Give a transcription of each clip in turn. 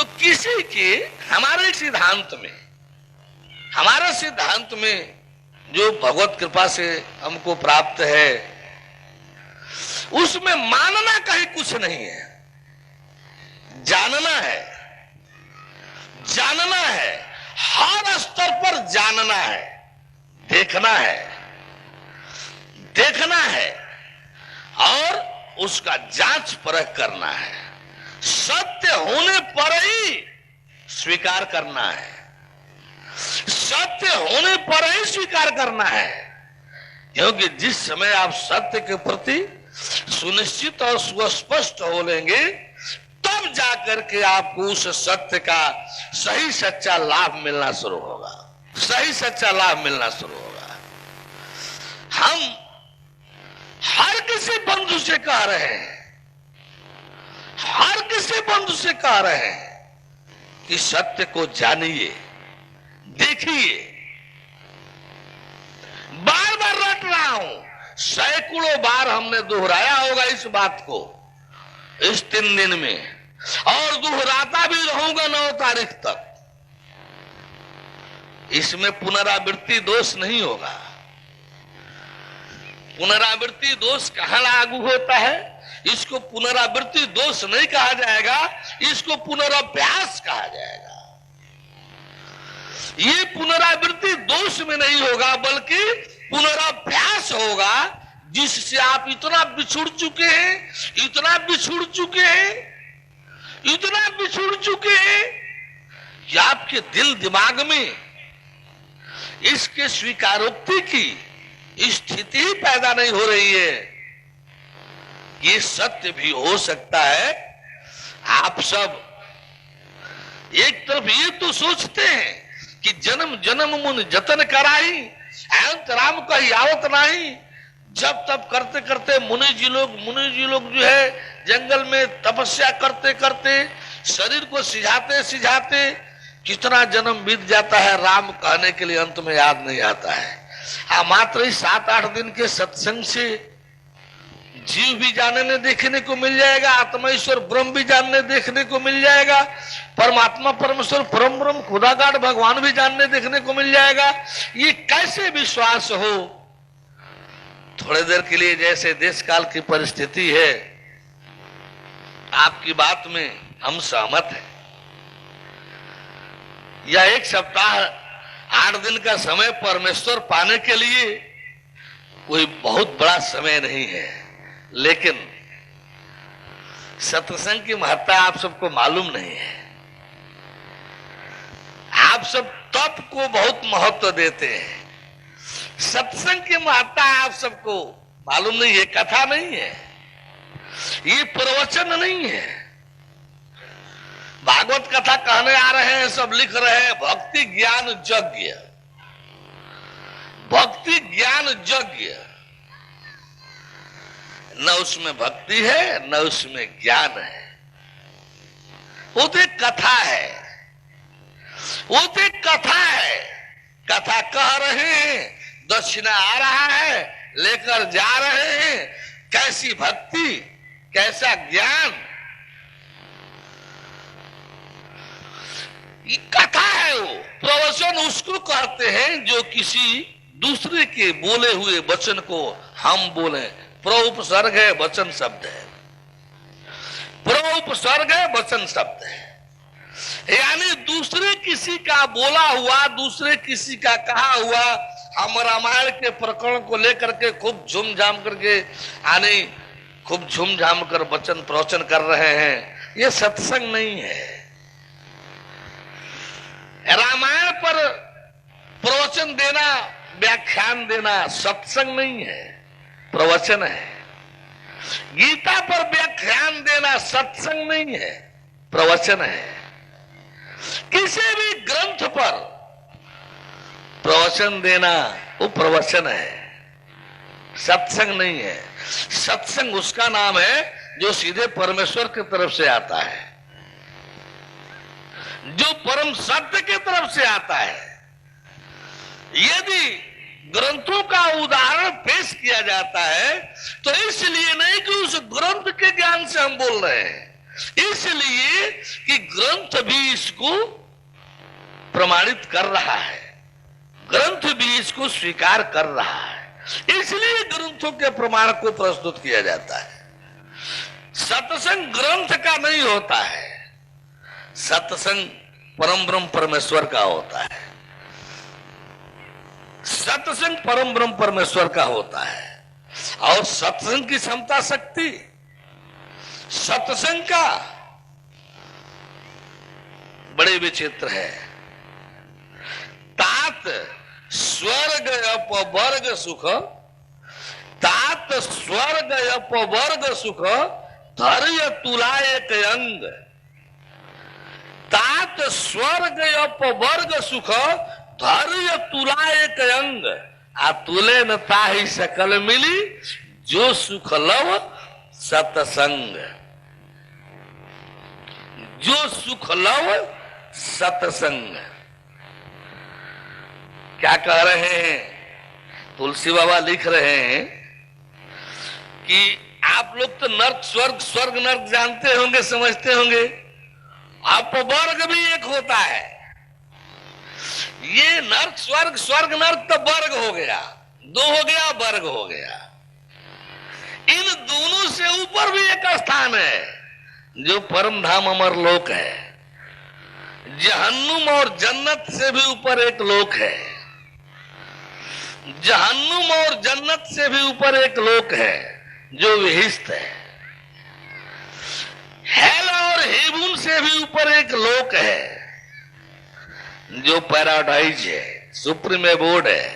तो किसी के हमारे सिद्धांत में जो भगवत कृपा से हमको प्राप्त है, उसमें मानना कहीं कुछ नहीं है, जानना है, हर स्तर पर जानना है, देखना है और उसका जांच परख करना है, सत्य होने पर ही स्वीकार करना है, क्योंकि जिस समय आप सत्य के प्रति सुनिश्चित और सुस्पष्ट हो लेंगे, तब जाकर के आपको उस सत्य का सही सच्चा लाभ मिलना शुरू होगा। हम हर किसी बंधु से कह रहे हैं कि सत्य को जानिए, देखिए। बार बार रट रहा हूं, सैकड़ों बार हमने दोहराया होगा इस बात को इस 3 दिन में, और दोहराता भी रहूंगा 9 तारीख तक। इसमें पुनरावृत्ति दोष नहीं होगा। पुनरावृत्ति दोष कहां लागू होता है? इसको पुनरावृत्ति दोष नहीं कहा जाएगा, इसको पुनराभ्यास कहा जाएगा। ये पुनरावृत्ति दोष में नहीं होगा, बल्कि पुनराभ्यास होगा, जिससे आप इतना बिछुड़ चुके हैं कि आपके दिल दिमाग में इसके स्वीकारोक्ति की स्थिति ही पैदा नहीं हो रही है। ये सत्य भी हो सकता है। आप सब एक तरफ ये तो सोचते हैं कि जन्म जन्म मुन जतन कराई, अंत राम का यावत नहीं। जब तब करते करते मुनि जी लोग जो है जंगल में तपस्या करते करते शरीर को सिझाते कितना जन्म बीत जाता है, राम कहने के लिए अंत में याद नहीं आता है। मात्र ही 7-8 दिन के सत्संग से जीव भी जानने देखने को मिल जाएगा, आत्मा ईश्वर ब्रह्म भी जानने देखने को मिल जाएगा, परमात्मा परमेश्वर परम ब्रह्म खुदागाड भगवान भी जानने देखने को मिल जाएगा। ये कैसे विश्वास हो? थोड़ी देर के लिए जैसे देश काल की परिस्थिति है, आपकी बात में हम सहमत हैं। यह 1 सप्ताह 8 दिन का समय परमेश्वर पाने के लिए कोई बहुत बड़ा समय नहीं है, लेकिन सत्संग की महत्ता आप सबको मालूम नहीं है। आप सब तप को बहुत महत्व देते हैं, सत्संग की महत्ता आप सबको मालूम नहीं है। कथा नहीं है, ये प्रवचन नहीं है। भागवत कथा कहने आ रहे हैं, सब लिख रहे हैं भक्ति ज्ञान यज्ञ। न उसमें भक्ति है, न उसमें ज्ञान है। वो तो एक कथा है, कथा कह रहे हैं, दक्षिणा आ रहा है, लेकर जा रहे हैं। कैसी भक्ति, कैसा ज्ञान, ये कथा है। वो प्रवचन उसको कहते हैं जो किसी दूसरे के बोले हुए वचन को हम बोले। प्रोपसर्ग है, वचन शब्द है। प्रोपसर्ग है, वचन शब्द है। यानी दूसरे किसी का बोला हुआ, दूसरे किसी का कहा हुआ। हम रामायण के प्रकरण को लेकर के खूब झूमझाम कर वचन प्रवचन कर रहे हैं। ये सत्संग नहीं है। रामायण पर प्रवचन देना, व्याख्यान देना सत्संग नहीं है, प्रवचन है। गीता पर व्याख्यान देना सत्संग नहीं है, प्रवचन है। किसी भी ग्रंथ पर प्रवचन देना वो प्रवचन है, सत्संग नहीं है। सत्संग उसका नाम है जो सीधे परमेश्वर की तरफ से आता है, जो परम सत्य की तरफ से आता है। यदि ग्रंथों का उदाहरण पेश किया जाता है तो इसलिए नहीं कि उस ग्रंथ के ज्ञान से हम बोल रहे हैं, इसलिए कि ग्रंथ भी इसको प्रमाणित कर रहा है, ग्रंथ भी इसको स्वीकार कर रहा है, इसलिए ग्रंथों के प्रमाण को प्रस्तुत किया जाता है। सत्संग ग्रंथ का नहीं होता है, सत्संग परम ब्रह्म परमेश्वर का होता है, सत्संग परम ब्रह्म परमेश्वर का होता है। और सत्संग की क्षमता शक्ति सत्संग का बड़े विचित्र है। तात स्वर्ग अपवर्ग सुख, तात स्वर्ग अपवर्ग सुख धैर्य तुला एक अंग, तात स्वर्ग अपवर्ग सुख धैर्य तुला एक अंग। आ तुले न ताहि सकल मिली, जो सुख लव सतसंग, जो सुख लव सतसंग। क्या कह रहे हैं तुलसी बाबा? लिख रहे हैं कि आप लोग तो नर्क स्वर्ग, स्वर्ग नर्क जानते होंगे, समझते होंगे। अपवर्ग भी एक होता है। ये नर्क स्वर्ग, स्वर्ग नर्क तो वर्ग हो गया, दो हो गया, वर्ग हो गया। इन दोनों से ऊपर भी एक स्थान है जो परम धाम अमर लोक है। जहन्नुम और जन्नत से भी ऊपर एक लोक है, जहन्नुम और जन्नत से भी ऊपर एक लोक है जो विहिष्ट है। हेल और हेवन से भी ऊपर एक लोक है जो पैराडाइज है, सुप्रीम एबोर्ड है।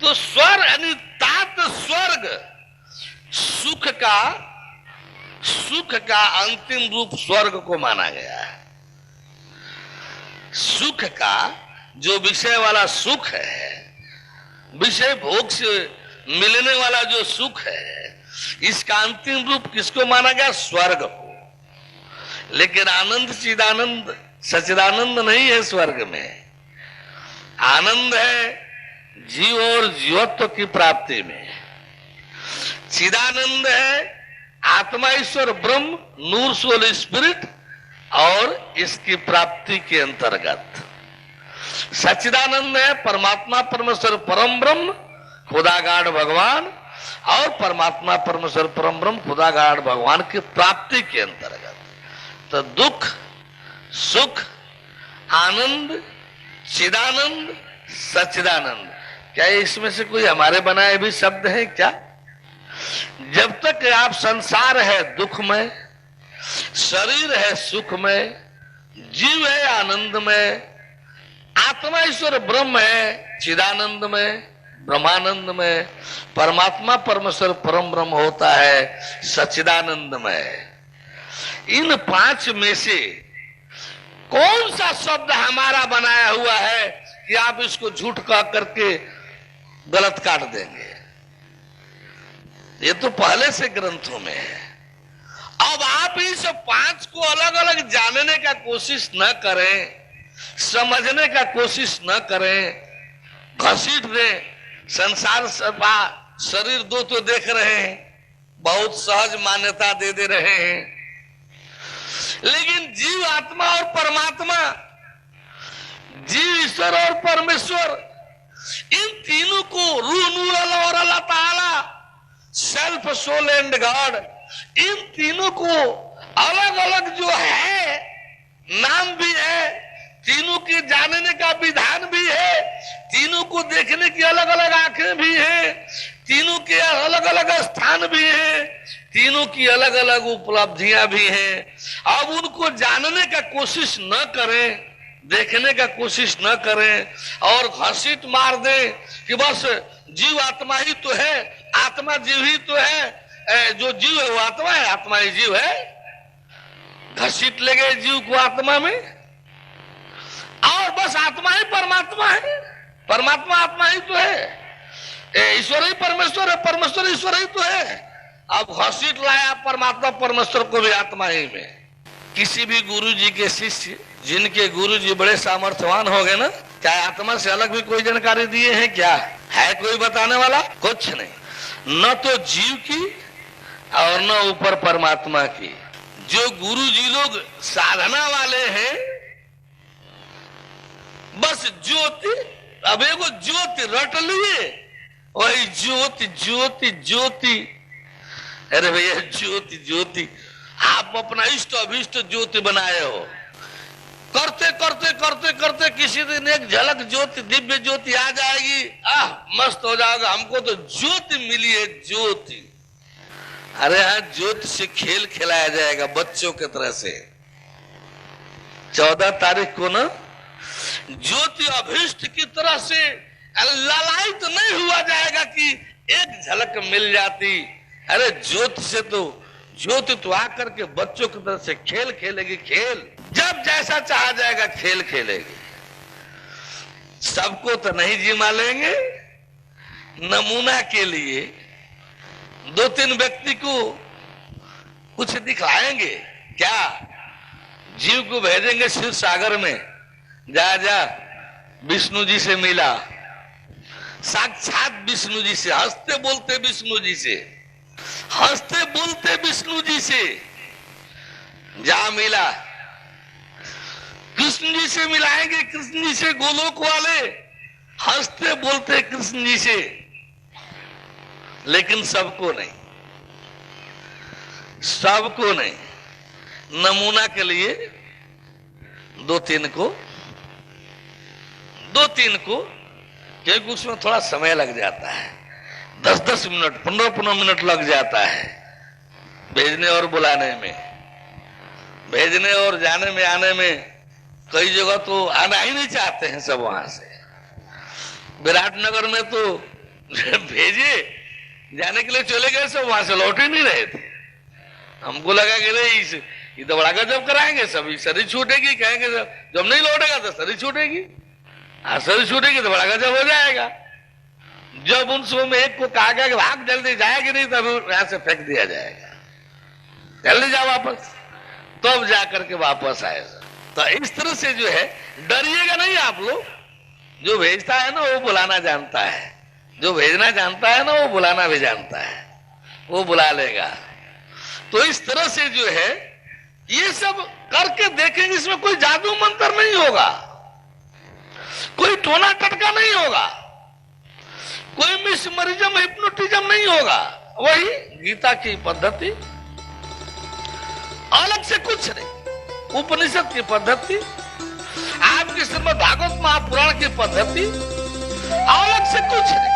तो स्वर्ग यानी तात स्वर्ग, सुख का अंतिम रूप स्वर्ग को माना गया है। सुख का जो विषय वाला सुख है, विषय भोग से मिलने वाला जो सुख है, इसका अंतिम रूप किसको माना गया? स्वर्ग को। लेकिन आनंद चिदानंद सच्चिदानंद नहीं है स्वर्ग में। आनंद है जीव और जीवत्व की प्राप्ति में, चिदानंद है आत्मा ईश्वर ब्रह्म नूर सोल स्पिरिट और इसकी प्राप्ति के अंतर्गत। सच्चिदानंद है परमात्मा परमेश्वर परम ब्रह्म खुदागाढ़ भगवान, और परमात्मा परमेश्वर परम ब्रह्म खुदागाढ़ भगवान की प्राप्ति के अंतर्गत। तो दुख, सुख, आनंद, चिदानंद, सच्चिदानंद, क्या इसमें से कोई हमारे बनाए भी शब्द है क्या? जब तक आप संसार है दुख में, शरीर है सुख में, जीव है आनंद में, आत्मा ईश्वर ब्रह्म है चिदानंद में, ब्रह्मानंद में, परमात्मा परमेश्वर परम ब्रह्म होता है सच्चिदानंद में। इन पांच में से कौन सा शब्द हमारा बनाया हुआ है कि आप इसको झूठ कह करके गलत काट देंगे? ये तो पहले से ग्रंथों में है। अब आप इस पांच को अलग अलग जानने का कोशिश न करें, समझने का कोशिश न करें, घसीट दें। संसार सभा शरीर दो तो देख रहे हैं, बहुत सहज मान्यता दे रहे हैं, लेकिन जीव आत्मा और परमात्मा, जीव ईश्वर और परमेश्वर, इन तीनों को रूह नूर अल्लाह और अल्लाह ताला, सेल्फ सोल एंड गॉड, इन तीनों को अलग अलग जो है नाम भी है, तीनों के जानने का विधान भी है, तीनों को देखने की अलग अलग आंखें भी है, तीनों के अलग अलग स्थान भी है, तीनों की अलग अलग उपलब्धियां भी हैं। अब उनको जानने का कोशिश न करें, देखने का कोशिश न करें और घसीट मार दें कि बस जीव आत्मा ही तो है, आत्मा जीव ही तो है, जो जीव है वो आत्मा है, आत्मा ही जीव है। घसीट ले गए जीव को आत्मा में, और बस आत्मा ही परमात्मा है, परमात्मा आत्मा ही तो है, ईश्वर ही परमेश्वर है, परमेश्वर ईश्वर ही तो है। अब घसीट लाया परमात्मा परमेश्वर को भी आत्मा ही में। किसी भी गुरु जी के शिष्य, जिनके गुरु जी बड़े सामर्थ्यवान हो गए ना, क्या आत्मा से अलग भी कोई जानकारी दिए हैं? क्या है कोई बताने वाला? कुछ नहीं। न तो जीव की और न ऊपर परमात्मा की। जो गुरु जी लोग साधना वाले हैं, बस ज्योति, अब एगो ज्योति रट लिए, वही ज्योति ज्योति ज्योति। अरे भैया ज्योति ज्योति, आप अपना इष्ट अभिष्ट ज्योति बनाए हो। करते करते करते करते किसी दिन एक झलक ज्योति, दिव्य ज्योति आ जाएगी, मस्त हो जाएगा। हमको तो ज्योति मिली है, ज्योति। अरे हाँ, ज्योति से खेल खिलाया जाएगा बच्चों की तरह से। 14 तारीख को ना ज्योति अभिष्ट की तरह से ललायित तो नहीं हुआ जाएगा कि एक झलक मिल जाती। अरे ज्योति से तो, ज्योति तो आकर के बच्चों की तरह से खेल खेलेगी, खेल जब जैसा चाहा जाएगा खेल खेलेगी। सबको तो नहीं जिमा लेंगे, नमूना के लिए 2-3 व्यक्ति को कुछ दिखलाएंगे। क्या जीव को भेजेंगे शिव सागर में, जा जा विष्णु जी से मिला, साक्षात विष्णु जी से, हंसते बोलते विष्णु जी से, हंसते बोलते विष्णु जी से जा मिला। कृष्ण जी से मिलाएंगे, कृष्ण जी से, गोलोक वाले हंसते बोलते कृष्ण जी से। लेकिन सबको नहीं, सबको नहीं, नमूना के लिए 2-3 को, क्योंकि उसमें थोड़ा समय लग जाता है, 10-10 मिनट, 15-15 मिनट लग जाता है भेजने और बुलाने में, भेजने और जाने में, आने में। कई जगह तो आना ही नहीं चाहते हैं सब वहां से। विराटनगर में तो भेजे, जाने के लिए चले गए, सब वहां से लौट ही नहीं रहे थे। हमको लगा कि नहीं, ये तो बड़ा गजब कराएंगे, सभी शरीर छूटेगी, कहेंगे जब नहीं लौटेगा तो शरीर छूटेगी, शरीर छूटेगी तो बड़ा गजब हो जाएगा। जब उन सब में एक को कहा गया कि भाग, जल्दी जाएगी नहीं तब यहां से फेंक दिया जाएगा, जल्दी जाओ वापस, तब जाकर के वापस आए। तो इस तरह से जो है, डरिएगा नहीं आप लोग। जो भेजता है ना वो बुलाना जानता है, जो भेजना जानता है ना वो बुलाना भी जानता है, वो बुला लेगा। तो इस तरह से जो है ये सब करके देखेंगे, इसमें कोई जादू मंत्र नहीं होगा, कोई टोना टटका नहीं होगा, कोई मिसमरिज्म हिप्नोटिज्म नहीं होगा, वही गीता की पद्धति, अलग से कुछ नहीं। उपनिषद की पद्धति, आपके श्रीमद् भागवत महापुराण की पद्धति, अलग से कुछ नहीं।